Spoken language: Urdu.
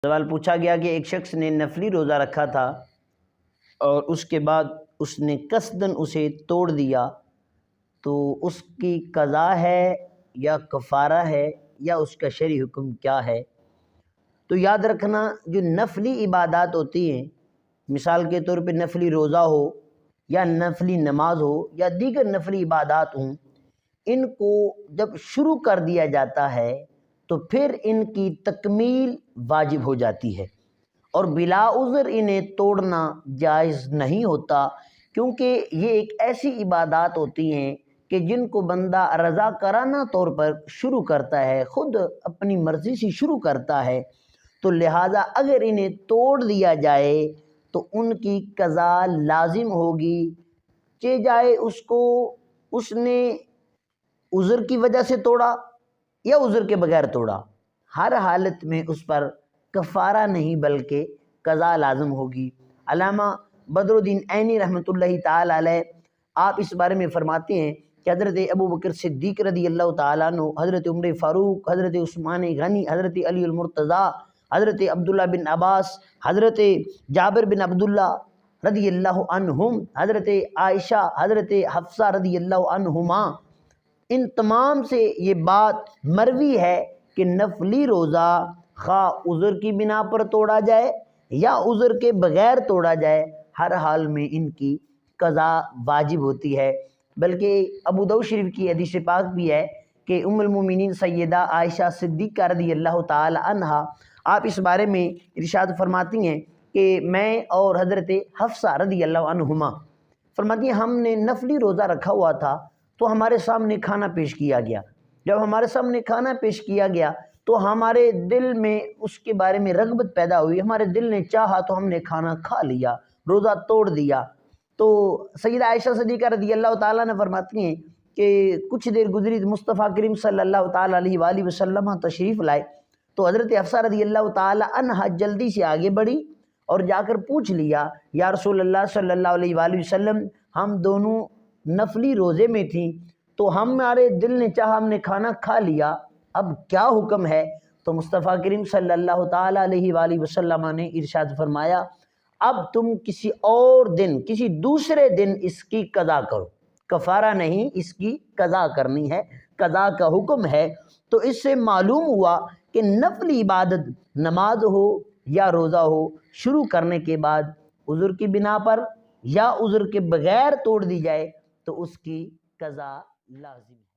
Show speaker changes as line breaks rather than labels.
سوال پوچھا گیا کہ ایک شخص نے نفلی روزہ رکھا تھا اور اس کے بعد اس نے قصداً اسے توڑ دیا، تو اس کی قضا ہے یا کفارہ ہے یا اس کا شرعی حکم کیا ہے؟ تو یاد رکھنا، جو نفلی عبادات ہوتی ہیں، مثال کے طور پہ نفلی روزہ ہو یا نفلی نماز ہو یا دیگر نفلی عبادات ہوں، ان کو جب شروع کر دیا جاتا ہے تو پھر ان کی تکمیل واجب ہو جاتی ہے، اور بلا عذر انہیں توڑنا جائز نہیں ہوتا، کیونکہ یہ ایک ایسی عبادات ہوتی ہیں کہ جن کو بندہ رضاکارانہ طور پر شروع کرتا ہے، خود اپنی مرضی سے شروع کرتا ہے، تو لہٰذا اگر انہیں توڑ دیا جائے تو ان کی قضا لازم ہوگی، چاہے اس نے عذر کی وجہ سے توڑا یا عذر کے بغیر توڑا، ہر حالت میں اس پر کفارہ نہیں بلکہ قضا لازم ہوگی۔ علامہ بدر الدین عینی رحمۃ اللہ تعالی علیہ آپ اس بارے میں فرماتے ہیں کہ حضرت ابوبکر صدیق رضی اللہ تعالیٰ عنہ، حضرت عمر فاروق، حضرت عثمان غنی، حضرت علی المرتضیٰ، حضرت عبداللہ بن عباس، حضرت جابر بن عبداللہ رضی اللہ عنہم، حضرت عائشہ، حضرت حفصہ رضی اللہ عنہما، ان تمام سے یہ بات مروی ہے کہ نفلی روزہ خواہ عذر کی بنا پر توڑا جائے یا عذر کے بغیر توڑا جائے، ہر حال میں ان کی قضا واجب ہوتی ہے۔ بلکہ ابو داؤد شریف کی حدیث پاک بھی ہے کہ ام المومنین سیدہ عائشہ صدیقہ رضی اللہ تعالی عنہا آپ اس بارے میں ارشاد فرماتی ہیں کہ میں اور حضرت حفصہ رضی اللہ عنہما فرماتی ہیں ہم نے نفلی روزہ رکھا ہوا تھا تو ہمارے سامنے کھانا پیش کیا گیا، جب ہمارے سامنے کھانا پیش کیا گیا تو ہمارے دل میں اس کے بارے میں رغبت پیدا ہوئی، ہمارے دل نے چاہا تو ہم نے کھانا کھا لیا، روزہ توڑ دیا۔ تو سیدہ عائشہ صدیقہ رضی اللہ تعالیٰ نے فرماتی ہیں کہ کچھ دیر گزری مصطفیٰ کریم صلی اللہ تعالیٰ علیہ وآلہ وسلم تشریف لائے، تو حضرت حفصہ رضی اللہ تعالیٰ عنہا جلدی سے آگے بڑھی اور جا کر پوچھ لیا، یا رسول اللہ صلی اللہ علیہ وآلہ وسلم، ہم دونوں نفلی روزے میں تھیں تو ہمارے دل نے چاہا، ہم نے کھانا کھا لیا، اب کیا حکم ہے؟ تو مصطفیٰ کریم صلی اللہ تعالیٰ علیہ وآلہ وسلم نے ارشاد فرمایا، اب تم کسی اور دن، کسی دوسرے دن اس کی قضا کرو، کفارہ نہیں، اس کی قضا کرنی ہے، قضا کا حکم ہے۔ تو اس سے معلوم ہوا کہ نفلی عبادت نماز ہو یا روزہ ہو، شروع کرنے کے بعد عذر کی بنا پر یا عذر کے بغیر توڑ دی جائے تو اس کی قضا لازم ہے۔